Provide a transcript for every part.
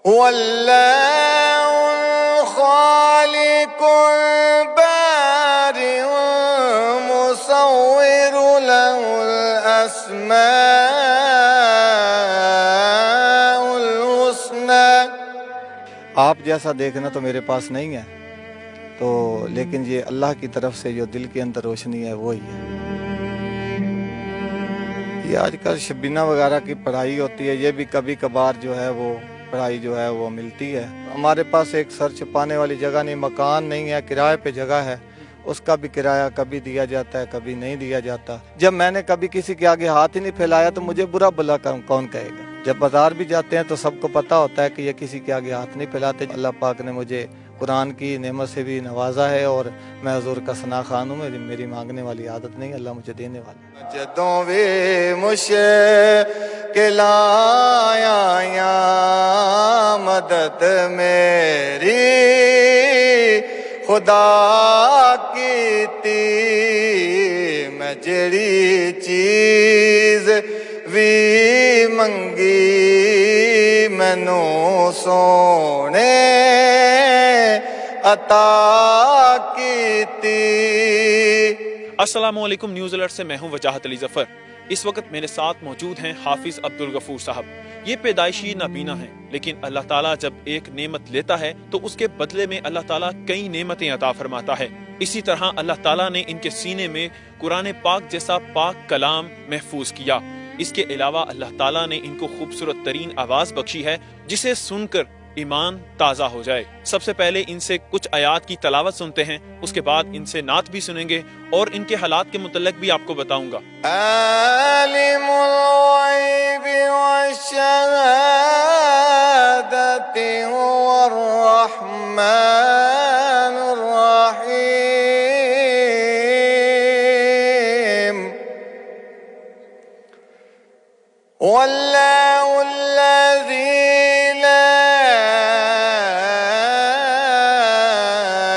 والله الخالق البارئ المصور له الأسماء الحسنى. آپ جیسا دیکھنا تو میرے پاس نہیں ہے، تو لیکن یہ اللہ کی طرف سے جو دل کے اندر روشنی ہے وہی ہے. یہ آج کل شبینہ وغیرہ کی پڑھائی ہوتی ہے، یہ بھی کبھی کبھار جو ہے وہ پڑھائی جو ہے وہ ملتی ہے. ہمارے پاس ایک سر چھپانے والی جگہ نہیں، مکان نہیں ہے، کرائے پہ جگہ ہے، اس کا بھی کرایہ کبھی دیا جاتا ہے کبھی نہیں دیا جاتا. جب میں نے کبھی کسی کے آگے ہاتھ ہی نہیں پھیلایا تو مجھے برا بھلا کون کہے گا. جب بازار بھی جاتے ہیں تو سب کو پتہ ہوتا ہے کہ یہ کسی کے آگے ہاتھ نہیں پھیلاتے. اللہ پاک نے مجھے قرآن کی نعمت سے بھی نوازا ہے اور میں حضور کا ثنا خوان ہوں. میری مانگنے والی عادت نہیں، اللہ مجھے دینے والا. جدوں بھی مشکل آیا مدد میری خدا کیتی، میں جڑی چیز بھی منگی مینو سونے عطا کیتی. السلام علیکم، نیوز الرٹ سے میں ہوں وجاہت علی ظفر. اس وقت میرے ساتھ موجود ہیں حافظ عبدالغفور صاحب. یہ پیدائشی نابینا ہیں، لیکن اللہ تعالیٰ جب ایک نعمت لیتا ہے تو اس کے بدلے میں اللہ تعالیٰ کئی نعمتیں عطا فرماتا ہے. اسی طرح اللہ تعالیٰ نے ان کے سینے میں قرآن پاک جیسا پاک کلام محفوظ کیا. اس کے علاوہ اللہ تعالیٰ نے ان کو خوبصورت ترین آواز بخشی ہے جسے سن کر ایمان تازہ ہو جائے. سب سے پہلے ان سے کچھ آیات کی تلاوت سنتے ہیں، اس کے بعد ان سے نعت بھی سنیں گے اور ان کے حالات کے متعلق بھی آپ کو بتاؤں گا. عالم الغیب والشہادۃ هو الرحمن الرحیم. واللہ الذی لا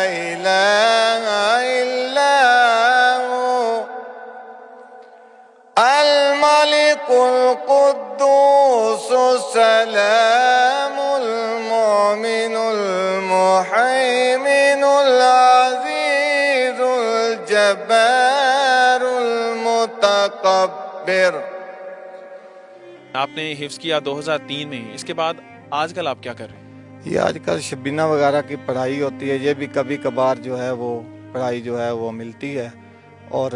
الہ الا هو الملك القدوس السلام المؤمن المهيمن العزيز الجبار المتكبر. آپ نے حفظ کیا 2003 میں، اس کے بعد آج کل آپ کیا کر رہے ہیں؟ یہ آج کل شبینہ وغیرہ کی پڑھائی ہوتی ہے، یہ بھی کبھی کبھار جو ہے وہ پڑھائی جو ہے وہ ملتی ہے. اور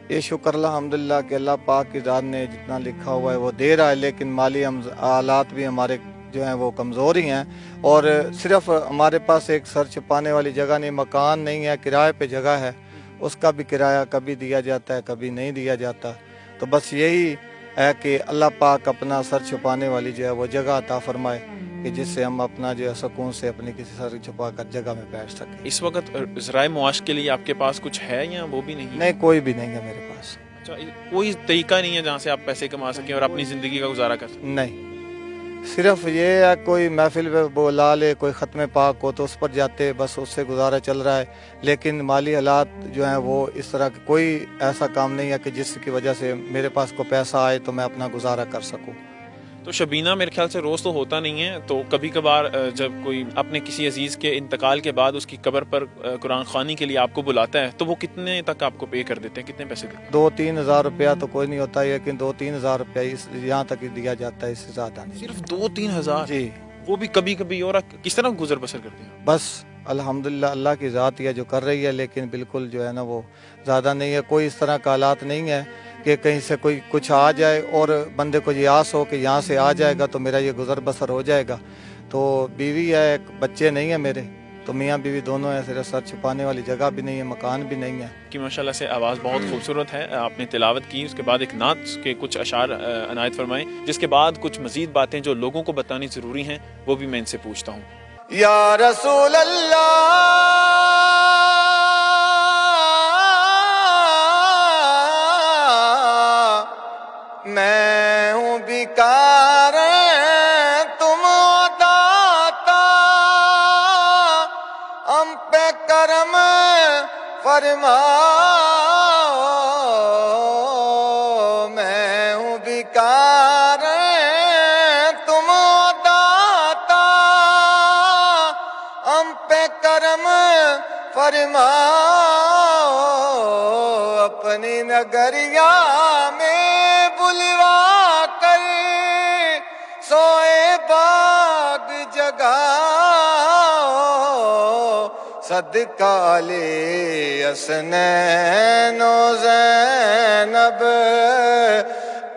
یہ شکر الحمدللہ کہ اللہ پاک کی ذات نے جتنا لکھا ہوا ہے وہ دے رہا ہے، لیکن مالی حالات بھی ہمارے جو ہیں وہ کمزور ہی ہیں. اور صرف ہمارے پاس ایک سر چھپانے والی جگہ نہیں، مکان نہیں ہے، کرائے پہ جگہ ہے، اس کا بھی کرایہ کبھی دیا جاتا ہے کبھی نہیں دیا جاتا. تو بس یہی ہے کہ اللہ پاک اپنا سر چھپانے والی جو ہے وہ جگہ عطا فرمائے کہ جس سے ہم اپنا جو ہے سکون سے اپنی کسی سر چھپا کر جگہ میں بیٹھ سکیں. اس وقت ذرائع معاش کے لیے آپ کے پاس کچھ ہے یا وہ بھی نہیں؟ نہیں، کوئی بھی نہیں ہے میرے پاس. اچھا، کوئی طریقہ نہیں ہے جہاں سے آپ پیسے کما سکیں اور اپنی زندگی کا گزارا کر سکیں؟ نہیں، صرف یہ ہے کوئی محفل پہ بلا لے، کوئی ختم پاک ہو تو اس پر جاتے، بس اس سے گزارا چل رہا ہے. لیکن مالی حالات جو ہیں وہ اس طرح کوئی ایسا کام نہیں ہے کہ جس کی وجہ سے میرے پاس کوئی پیسہ آئے تو میں اپنا گزارا کر سکوں. تو شبینہ میرے خیال سے روز تو ہوتا نہیں ہے، تو کبھی کبھار جب کوئی اپنے کسی عزیز کے انتقال کے بعد اس کی قبر پر قرآن خوانی کے لیے آپ کو بلاتا ہے تو وہ کتنے تک آپ کو پے کر دیتے ہیں، کتنے پیسے دیتے ہیں؟ 2-3 ہزار روپیہ تو کوئی نہیں ہوتا ہے، لیکن 2-3 ہزار روپیہ یہاں تک ہی دیا جاتا ہے، اس سے زیادہ نہیں. صرف 2-3 ہزار؟ جی، وہ بھی کبھی کبھی. اور کس طرح گزر بسر کرتے ہیں؟ بس الحمدللہ اللہ کی ذات ہے جو کر رہی ہے، لیکن بالکل جو ہے نا وہ زیادہ نہیں ہے. کوئی اس طرح کا حالات نہیں ہے کہ کہیں سے کوئی کچھ آ جائے اور بندے کو یہ آس ہو کہ یہاں سے آ جائے گا تو میرا یہ گزر بسر ہو جائے گا. تو بیوی ہے، ایک بچے نہیں ہیں میرے، تو میاں بیوی دونوں ہیں. صرف سر چھپانے والی جگہ بھی نہیں ہے، مکان بھی نہیں ہے. کہ ماشاءاللہ سے آواز بہت خوبصورت ہے، آپ نے تلاوت کی، اس کے بعد ایک نعت کے کچھ اشعار عنایت فرمائیں، جس کے بعد کچھ مزید باتیں جو لوگوں کو بتانی ضروری ہیں وہ بھی میں ان سے پوچھتا ہوں. یا رسول اللہ میں ہوں بیکار تم داتا، ہم پہ کرم فرماؤ. میں ہوں بیکار تم داتا، فرماؤ اپنی نگریا میں بلوا کر سوئے باغ جگاؤ صدقہ علی حسنین و زینب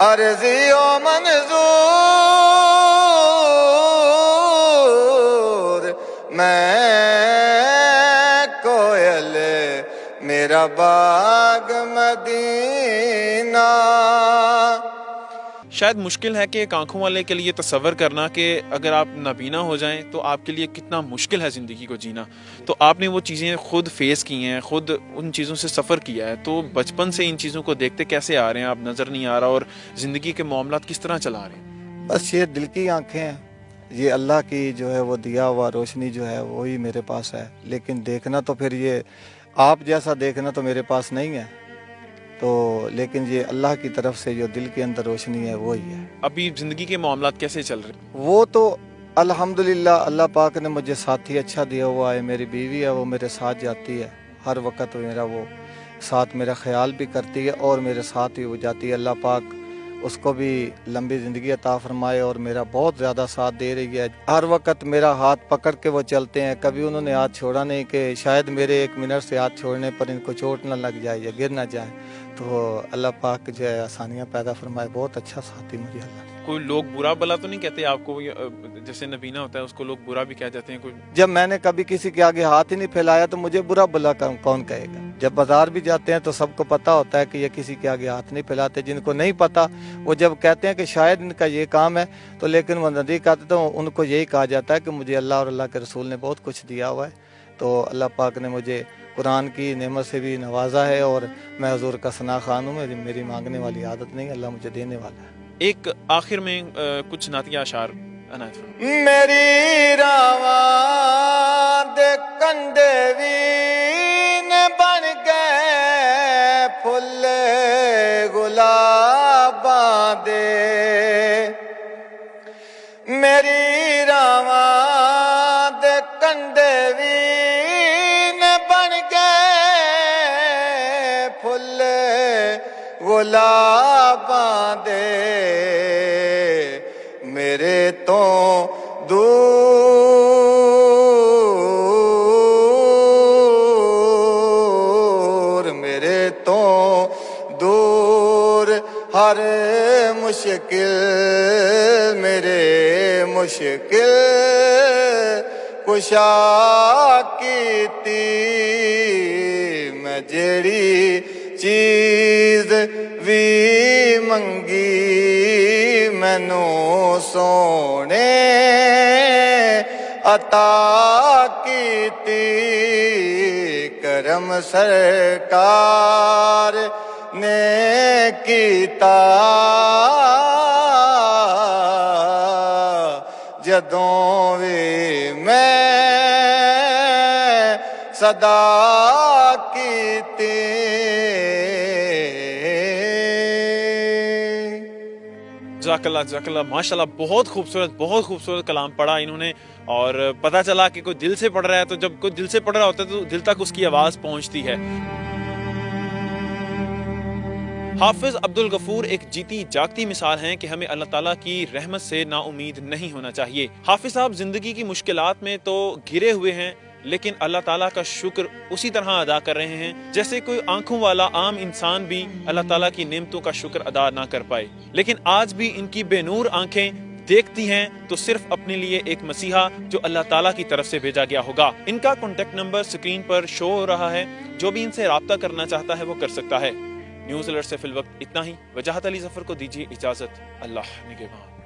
عرضی و منظور میں کوئل میرا باغ مدینہ. شاید مشکل ہے کہ ایک آنکھوں والے کے لیے تصور کرنا کہ اگر آپ نابینا ہو جائیں تو آپ کے لیے کتنا مشکل ہے زندگی کو جینا. تو آپ نے وہ چیزیں خود فیس کی ہیں, خود ان چیزوں سے سفر کیا ہے, تو بچپن سے ان چیزوں کو دیکھتے کیسے آ رہے ہیں, آپ نظر نہیں آ رہا, اور زندگی کے معاملات کس طرح چلا رہے ہیں؟ بس یہ دل کی آنکھیں ہیں, یہ اللہ کی جو ہے وہ دیا ہوا روشنی جو ہے وہی میرے پاس ہے, لیکن دیکھنا تو پھر یہ آپ جیسا دیکھنا تو میرے پاس نہیں ہے, تو لیکن یہ اللہ کی طرف سے جو دل کے اندر روشنی ہے وہی ہے. ابھی زندگی کے معاملات کیسے چل رہے ہیں؟ وہ تو الحمدللہ اللہ پاک نے مجھے ساتھی اچھا دیا ہوا ہے. میری بیوی ہے, وہ میرے ساتھ جاتی ہے ہر وقت, میرا وہ ساتھ میرا خیال بھی کرتی ہے اور میرے ساتھ ہی وہ جاتی ہے. اللہ پاک اس کو بھی لمبی زندگی عطا فرمائے اور میرا بہت زیادہ ساتھ دے رہی ہے. ہر وقت میرا ہاتھ پکڑ کے وہ چلتے ہیں, کبھی انہوں نے ہاتھ چھوڑا نہیں کہ شاید میرے 1 منٹ سے ہاتھ چھوڑنے پر ان کو چوٹ نہ لگ جائے یا گر نہ جائے. تو اللہ پاک جو ہے آسانیاں پیدا فرمائے, بہت اچھا ساتھی مجھے اللہ نے. کوئی لوگ برا بلا تو نہیں کہتے آپ کو, جیسے نبینا ہوتا ہے اس کو لوگ برا بھی کہہ جاتے ہیں کوئی؟ جب میں نے کبھی کسی کے آگے ہاتھ ہی نہیں پھیلایا تو مجھے برا بلا کون کہے گا. جب بازار بھی جاتے ہیں تو سب کو پتا ہوتا ہے کہ یہ کسی کے آگے ہاتھ نہیں پھیلاتے. جن کو نہیں پتا وہ جب کہتے ہیں کہ شاید ان کا یہ کام ہے, تو لیکن وہ نزدیک آتے تو ان کو یہی کہا جاتا ہے کہ مجھے اللہ اور اللہ کے رسول نے بہت کچھ دیا ہوا ہے. تو اللہ پاک نے مجھے قرآن کی نعمت سے بھی نوازا ہے, اور میں حضور کا ثنا خوان ہوں. میری مانگنے والی عادت نہیں, اللہ مجھے دینے والا ہے. ایک آخر میں کچھ نعتیہ اشعار عنایت فرمائیں. میری راواں دے کنڈے وین بن گئے پھل گلاباں دے. میری راواں دے کنڈے وین بن گئے پھل گلاباں دے. میرے تو دور میرے تو دور ہر مشکل میرے مشکل کشا کیتی. میں جیڑی چیز بھی منگی مینو سونے عطا کیتی. کرم سرکار نے کیتا جدوں وی میں صدا کیتی. جزاک اللہ ماشاء اللہ, بہت خوبصورت کلام پڑھا انہوں نے, اور پتہ چلا کہ کوئی دل سے پڑھ رہا ہے, تو جب کوئی دل سے پڑھ رہا ہوتا ہے تو دل تک اس کی آواز پہنچتی ہے. حافظ عبدالغفور ایک جیتی جاگتی مثال ہیں کہ ہمیں اللہ تعالیٰ کی رحمت سے نا امید نہیں ہونا چاہیے. حافظ صاحب زندگی کی مشکلات میں تو گھرے ہوئے ہیں, لیکن اللہ تعالیٰ کا شکر اسی طرح ادا کر رہے ہیں جیسے کوئی آنکھوں والا عام انسان بھی اللہ تعالیٰ کی نعمتوں کا شکر ادا نہ کر پائے. لیکن آج بھی ان کی بے نور آنکھیں دیکھتی ہیں تو صرف اپنے لیے ایک مسیحا جو اللہ تعالیٰ کی طرف سے بھیجا گیا ہوگا. ان کا کانٹیکٹ نمبر سکرین پر شو ہو رہا ہے, جو بھی ان سے رابطہ کرنا چاہتا ہے وہ کر سکتا ہے. نیوز الرٹ سے فی الوقت اتنا ہی. وجاہت علی ظفر کو دیجیے اجازت. اللہ نگہبان.